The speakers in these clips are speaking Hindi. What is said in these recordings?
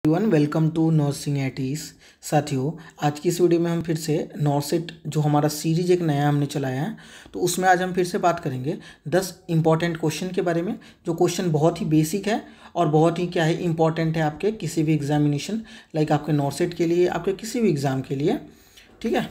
Everyone welcome to nursing eighties. साथियों, आज की इस वीडियो में हम फिर से नॉर्सेट जो हमारा सीरीज एक नया हमने चलाया है, तो उसमें आज हम फिर से बात करेंगे 10 इंपॉर्टेंट क्वेश्चन के बारे में। जो क्वेश्चन बहुत ही बेसिक है और बहुत ही क्या है इंपॉर्टेंट है आपके किसी भी एग्जामिनेशन, लाइक आपके नॉर्सेट के लिए, आपके किसी भी एग्ज़ाम के लिए। ठीक है,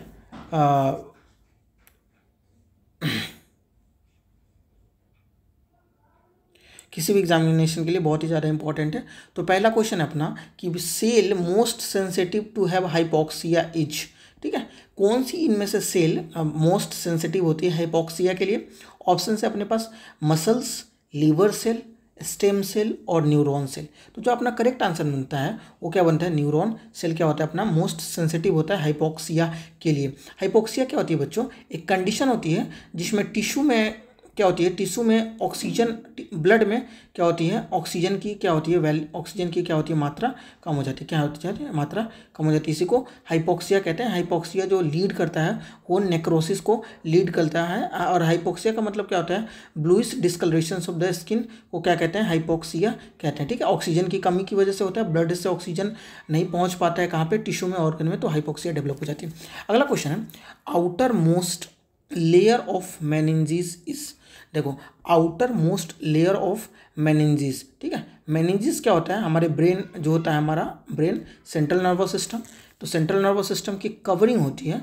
किसी भी एग्जामिनेशन के लिए बहुत ही ज़्यादा इंपॉर्टेंट है। तो पहला क्वेश्चन है अपना कि cell most sensitive to have hypoxia is. ठीक है, कौन सी इनमें से सेल मोस्ट सेंसिटिव होती है हाइपोक्सिया के लिए? ऑप्शन है अपने पास muscles, liver cell, stem cell और न्यूरॉन सेल। तो जो अपना करेक्ट आंसर बनता है वो क्या बनता है? न्यूरॉन सेल क्या होता है अपना मोस्ट सेंसिटिव होता है हाइपोक्सिया के लिए। हाइपोक्सिया क्या होती है बच्चों? एक कंडीशन होती है जिसमें टिश्यू में क्या होती है, टिश्यू में ऑक्सीजन, ब्लड में क्या होती है, ऑक्सीजन की क्या होती है ऑक्सीजन की क्या होती है मात्रा कम हो जाती है। क्या होती है? मात्रा कम हो जाती है। इसी को हाइपोक्सिया कहते हैं। हाइपोक्सिया जो लीड करता है वो नेक्रोसिस को लीड करता है। और हाइपोक्सिया का मतलब क्या होता है? Bluish discoloration of the skin को क्या कहते हैं? हाइपोक्सिया कहते हैं। ठीक है, ऑक्सीजन की कमी की वजह से होता है, ब्लड से ऑक्सीजन नहीं पहुँच पाता है कहाँ पर? टिश्यू में, ऑर्गन में, तो हाइपोक्सिया डेवलप हो जाती है। अगला क्वेश्चन है outer most layer of meninges is. देखो, outer most layer of meninges. ठीक है, मेनिंजिस क्या होता है? हमारे ब्रेन जो होता है, हमारा ब्रेन सेंट्रल नर्वस सिस्टम, तो सेंट्रल नर्वस सिस्टम की कवरिंग होती है,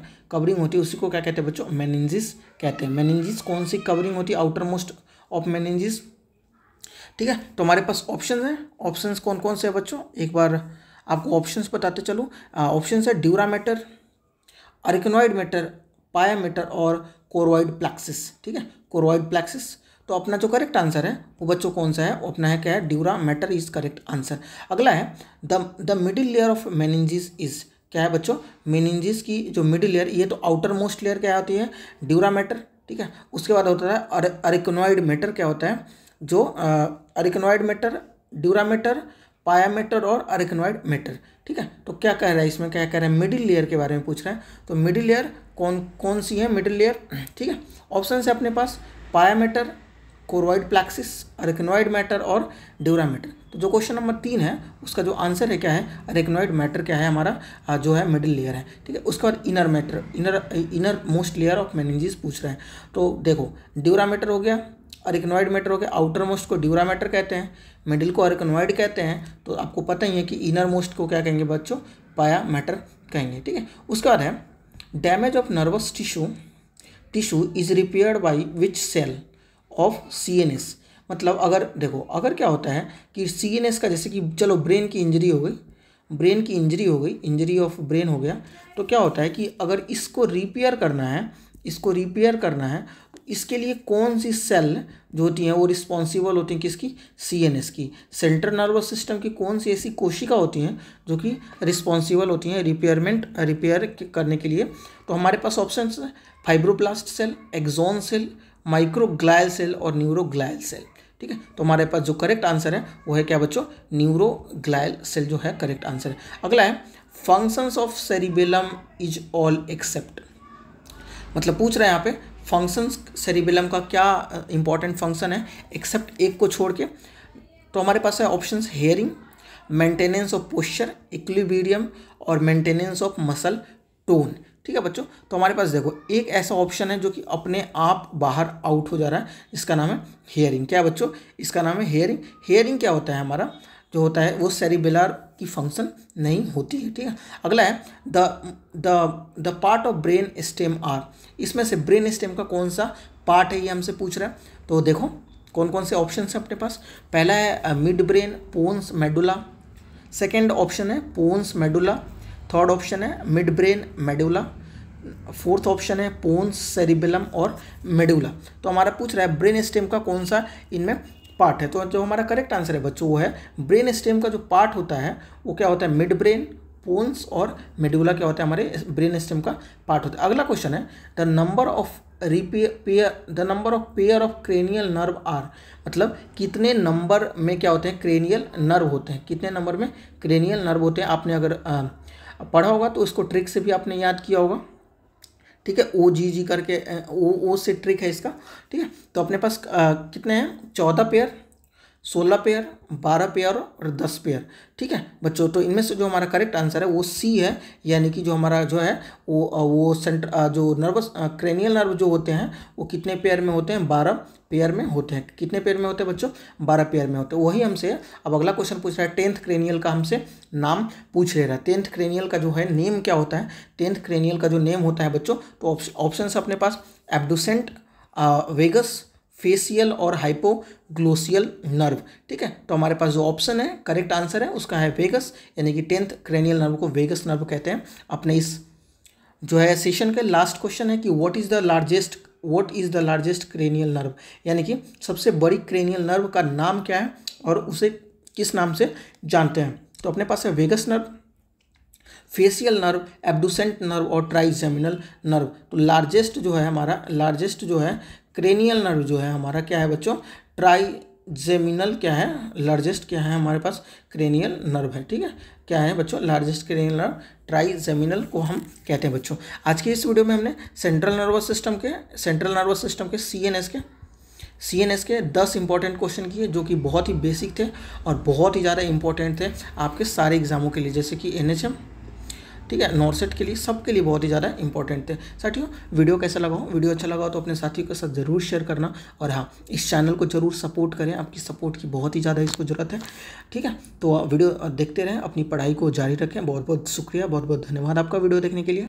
उसी को क्या कहते हैं बच्चों? मेनिंजिस कहते हैं। मेनिंजिस कौन सी कवरिंग होती है आउटर मोस्ट ऑफ मेनिंजिस? ठीक है, तो हमारे पास ऑप्शन है। ऑप्शन कौन कौन से है बच्चों? एक बार आपको ऑप्शन बताते चलो। ऑप्शन है ड्यूरामेटर, अरिकनॉइड मैटर, पाया मैटर और कोरोइड प्लेक्सिस। ठीक है, कोरोइड प्लेक्सिस। तो अपना जो करेक्ट आंसर है वो बच्चों कौन सा है? वो अपना है क्या है? Dura mater is correct answer. अगला है the middle layer of meninges is. क्या है बच्चों? मेनिंजिस की जो मिडिल लेयर, ये तो आउटर मोस्ट लेयर क्या होती है? Dura mater. ठीक है, उसके बाद होता है अरिकनॉइड मैटर। क्या होता है? जो अरिकनॉइड मैटर, ड्यूरा मैटर, पाया मैटर और अरिकनॉइड मैटर। ठीक है, तो क्या कह रहा है इसमें? क्या कह रहा है? मिडिल लेयर के बारे में पूछ रहा है। तो मिडिल लेयर कौन सी है मिडिल लेयर? ठीक है, ऑप्शन है अपने पास पाया मैटर, कोरोइड प्लेक्सिस, अरिकनॉइड मैटर और ड्यूरा मैटर। तो जो क्वेश्चन नंबर 3 है उसका जो आंसर है क्या है? अरिकनॉइड मैटर क्या है हमारा जो है मिडिल लेयर है। ठीक है, उसके बाद inner matter, inner most layer of meninges पूछ रहे हैं। तो देखो, ड्यूरा मैटर हो गया, अरिकनॉइड मैटर हो गया। आउटर मोस्ट को ड्यूरा मैटर कहते हैं, मिडिल को अरिकनॉइड कहते हैं। तो आपको पता ही है कि इनर मोस्ट को क्या कहेंगे बच्चों? पाया मैटर कहेंगे। ठीक है, उसके बाद है damage of nervous tissue is repaired by which cell of CNS। मतलब अगर देखो, अगर क्या होता है कि CNS का, जैसे कि चलो ब्रेन की इंजरी हो गई, इंजरी ऑफ ब्रेन हो गया, तो क्या होता है कि अगर इसको रिपेयर करना है, तो इसके लिए कौन सी सेल जो होती हैं वो रिस्पॉन्सिबल होती हैं किसकी? CNS की। सेंट्रल नर्वस सिस्टम की कौन सी ऐसी कोशिका होती हैं जो कि रिस्पॉन्सिबल होती हैं रिपेयर करने के लिए? तो हमारे पास ऑप्शन है fibroblast cell, axon cell, microglial cell और न्यूरोग्लायल सेल। ठीक है, तो हमारे पास जो करेक्ट आंसर है वो है क्या बच्चों? न्यूरोग्लायल सेल जो है करेक्ट आंसर है। अगला है functions of cerebellum is all except. मतलब पूछ रहे हैं यहाँ पे फंक्शंस सेरिबेलम का क्या इंपॉर्टेंट फंक्शन है एक्सेप्ट एक को छोड़ के। तो हमारे पास है options hearing, maintenance of posture, equilibrium और मेंटेनेंस ऑफ मसल टोन। ठीक है बच्चों, तो हमारे पास देखो एक ऐसा ऑप्शन है जो कि अपने आप बाहर आउट हो जा रहा है, इसका नाम है हेयरिंग। क्या बच्चों? इसका नाम है हेयरिंग। हेयरिंग क्या होता है? हमारा जो होता है वो सेरिबेलर की फंक्शन नहीं होती है। ठीक है, अगला है the part of brain stem are. इसमें से ब्रेन स्टेम का कौन सा पार्ट है ये हमसे पूछ रहा है। तो देखो कौन कौन से ऑप्शन है अपने पास। पहला है mid brain, pons, medulla. Second option है पोन्स, मेडुला। थर्ड ऑप्शन है mid brain, medulla. Fourth option है पोन्स, सेरिबेलम और मेडुला। तो हमारा पूछ रहा है ब्रेन स्टेम का कौन सा इनमें पार्ट है। तो जो हमारा करेक्ट आंसर है बच्चों वो है ब्रेन स्टेम का जो पार्ट होता है वो क्या होता है? मिड ब्रेन, पोन्स और मेडुला क्या होता है? हमारे ब्रेन स्टेम का पार्ट होता है। अगला क्वेश्चन है the number of pair of cranial nerve are. मतलब कितने नंबर में क्या होते हैं? क्रेनियल नर्व होते हैं। कितने नंबर में क्रेनियल नर्व होते हैं? आपने अगर पढ़ा होगा तो इसको ट्रिक से भी आपने याद किया होगा। ठीक है, OGG करके ओ से ट्रिक है इसका। ठीक है, तो अपने पास कितने हैं? 14 पेयर 16 पेयर, 12 पेयर और 10 पेयर। ठीक है बच्चों, तो इनमें से जो हमारा करेक्ट आंसर है वो सी है, यानी कि जो हमारा जो है वो सेंटर जो नर्वस क्रेनियल नर्व जो होते हैं वो कितने पेयर में होते हैं, 12 पेयर में होते हैं। कितने पेयर में होते हैं बच्चों, 12 पेयर में होते हैं। वही हमसे अब अगला क्वेश्चन पूछ रहा है, 10th क्रेनियल का हमसे नाम पूछ ले रहा है। 10th क्रेनियल का जो है नेम क्या होता है, 10th क्रेनियल का जो नेम होता है बच्चों, तो ऑप्शन अपने पास एब्डुसेंट, वेगस, फेसियल और हाइपोग्लोसियल नर्व। ठीक है, तो हमारे पास जो ऑप्शन है करेक्ट आंसर है उसका है वेगस, यानी कि 10th क्रेनियल नर्व को वेगस नर्व कहते हैं। अपने इस जो है सेशन का लास्ट क्वेश्चन है कि what is the largest cranial nerve, यानी कि सबसे बड़ी क्रेनियल नर्व का नाम क्या है और उसे किस नाम से जानते हैं। तो अपने पास है vagus nerve, facial nerve, abducent nerve और ट्राइजेमिनल नर्व। तो लार्जेस्ट जो है हमारा, लार्जेस्ट जो है क्रेनियल नर्व जो है हमारा क्या है बच्चों, ट्राइजेमिनल क्या है, लार्जेस्ट क्या है हमारे पास क्रेनियल नर्व है। ठीक है, क्या है बच्चों, लार्जेस्ट क्रेनियल नर्व ट्राइजेमिनल को हम कहते हैं बच्चों। आज की इस वीडियो में हमने सेंट्रल नर्वस सिस्टम के सीएनएस के 10 इंपॉर्टेंट क्वेश्चन किए जो कि बहुत ही बेसिक थे और बहुत ही ज़्यादा इंपॉर्टेंट थे आपके सारे एग्जामों के लिए, जैसे कि एनएचएम, ठीक है, नॉर्सेट के लिए, सबके लिए बहुत ही ज़्यादा इंपॉर्टेंट थे। साथियों वीडियो कैसा लगा हो, वीडियो अच्छा लगा हो तो अपने साथियों के साथ ज़रूर शेयर करना, और हाँ इस चैनल को ज़रूर सपोर्ट करें, आपकी सपोर्ट की बहुत ही ज़्यादा इसको ज़रूरत है। ठीक है, तो वीडियो देखते रहें, अपनी पढ़ाई को जारी रखें। बहुत बहुत शुक्रिया, बहुत बहुत धन्यवाद आपका वीडियो देखने के लिए।